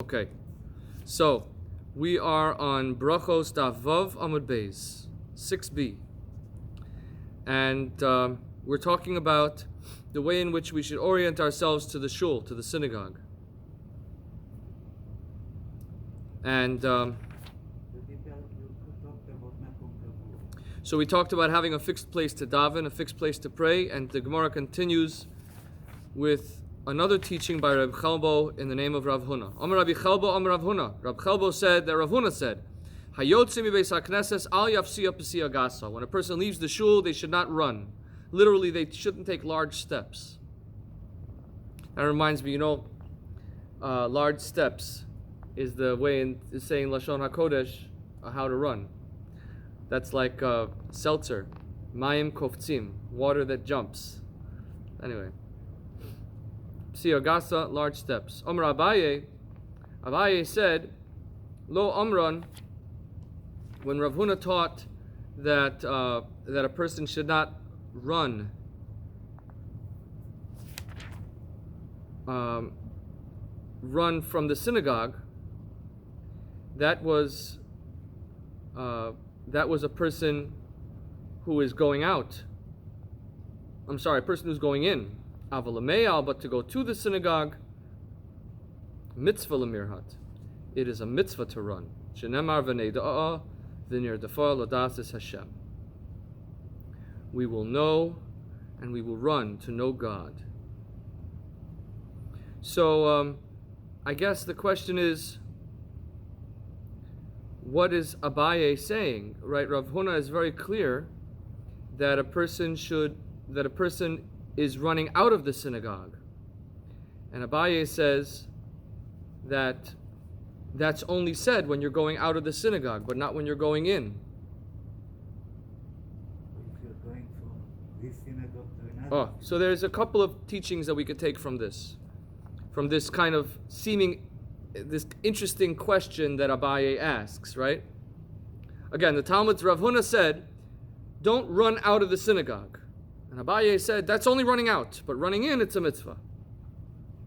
Okay, so we are on Brachos Daf Vav Amud Beis 6b, and we're talking about the way in which we should orient ourselves to the shul, to the synagogue. And so we talked about having a fixed place to daven, a fixed place to pray, and the Gemara continues with another teaching by Reb Chalbo in the name of Rav Huna. Amar Rabbi Chalbo, Amar Rav Huna. Reb Chalbo said that Rav Huna said, "Hayotzi mibeis hakneses al yafsiya pesiya gasa." When a person leaves the shul, they should not run. Literally, they shouldn't take large steps. That reminds me, large steps is the way in saying Lashon HaKodesh how to run. That's like seltzer, mayim koftzim, water that jumps. Anyway. Siyagasa, large steps. Amar Abaye said, Lo Amran, when Rav Huna taught that a person should not run from the synagogue, that was a person who is going out. I'm sorry, a person who's going in. Avalameyal, but to go to the synagogue, mitzvah lemirhat. It is a mitzvah to run. Shenemar v'neida'a v'nirdafa l'dasis Hashem. We will know and we will run to know God. So, I guess the question is, what is Abaye saying? Right, Rav Huna is very clear that a person is running out of the synagogue. And Abaye says that that's only said when you're going out of the synagogue, but not when you're going in. If you're going from this synagogue to another. So there's a couple of teachings that we could take from this kind of this interesting question that Abaye asks, right? Again, the Talmud's Rav Huna said, don't run out of the synagogue. And Abaye said, that's only running out, but running in, it's a mitzvah.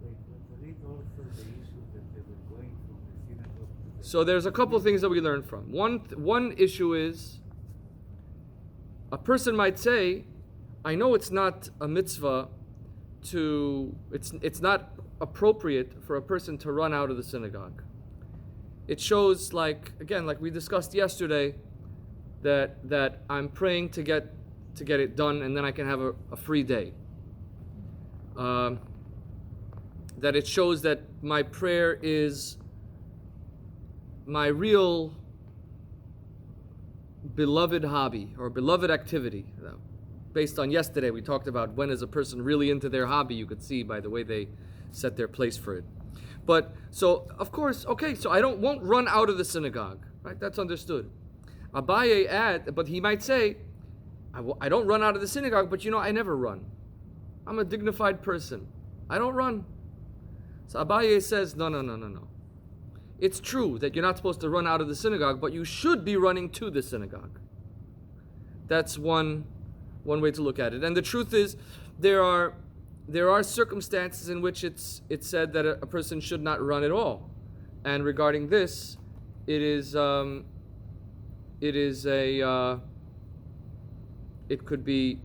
Wait, but there is also the issue that they were going from the synagogue to the... So there's a couple of things that we learn from. One issue is, a person might say, I know it's not a mitzvah it's not appropriate for a person to run out of the synagogue. It shows, like we discussed yesterday, that I'm praying to get it done, and then I can have a free day. That it shows that my prayer is my real beloved hobby or beloved activity. Based on yesterday, we talked about when is a person really into their hobby. You could see by the way they set their place for it. But so of course, okay, so I won't run out of the synagogue, right? That's understood. Abaye but he might say, I don't run out of the synagogue, but I never run. I'm a dignified person. I don't run. So Abaye says, no. It's true that you're not supposed to run out of the synagogue, but you should be running to the synagogue. That's one way to look at it. And the truth is, there are circumstances in which it's said that a person should not run at all. And regarding this, it could be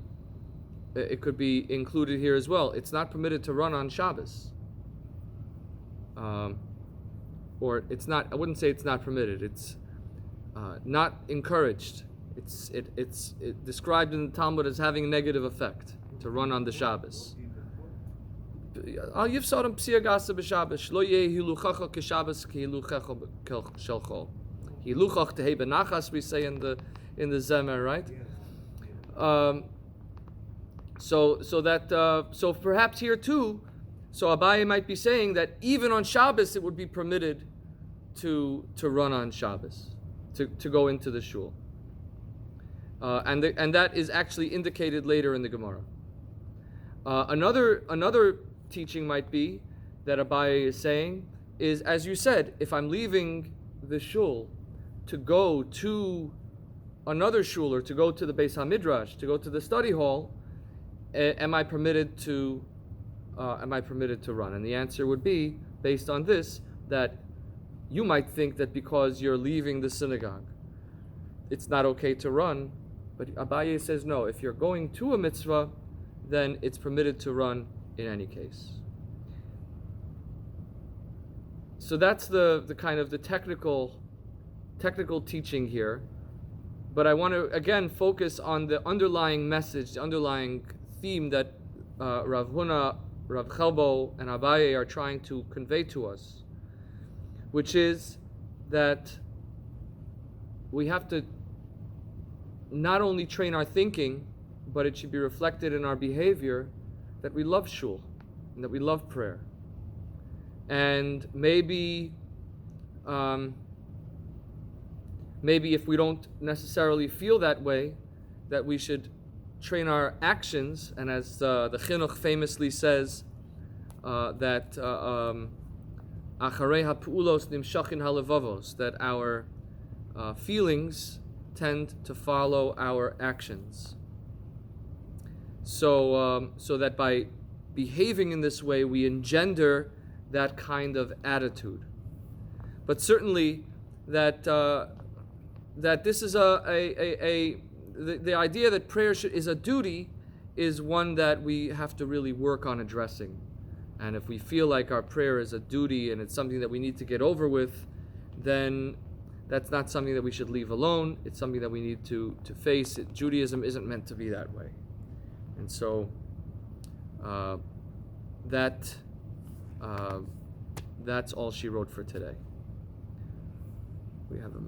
included here as well. It's not permitted to run on Shabbos. Or it's not, I wouldn't say it's not permitted. It's not encouraged. It's described in the Talmud as having a negative effect to run on the Shabbos. Al yifsarim psiyagasa b'Shabbos lo yeh hiluchacha k'Shabbos ki hiluchacha shelchol. Hiluchach tehei benachas, we say in the Zemer, right? So perhaps here too, so Abaye might be saying that even on Shabbos it would be permitted to run on Shabbos, to go into the shul, and that is actually indicated later in the Gemara. Another teaching might be that Abaye is saying is, as you said, if I'm leaving the shul to go to another shul or to go to the Beis HaMidrash, to go to the study hall, am I permitted to run? And the answer would be, based on this, that you might think that because you're leaving the synagogue, it's not okay to run. But Abaye says no, if you're going to a mitzvah, then it's permitted to run in any case. So that's the kind of the technical teaching here. But I want to again focus on the underlying message, the underlying theme that Rav Huna, Rav Chelbo, and Abaye are trying to convey to us, which is that we have to not only train our thinking, but it should be reflected in our behavior that we love shul and that we love prayer. And maybe if we don't necessarily feel that way, that we should train our actions, and as the Chinuch famously says, that Acharei ha'pu'ulos nimshachin halevavos, that our feelings tend to follow our actions. So that by behaving in this way, we engender that kind of attitude. But certainly that this is the idea that prayer is a duty is one that we have to really work on addressing. And if we feel like our prayer is a duty and it's something that we need to get over with, then that's not something that we should leave alone. It's something that we need to face. Judaism isn't meant to be that way. And so that's all she wrote for today. We have a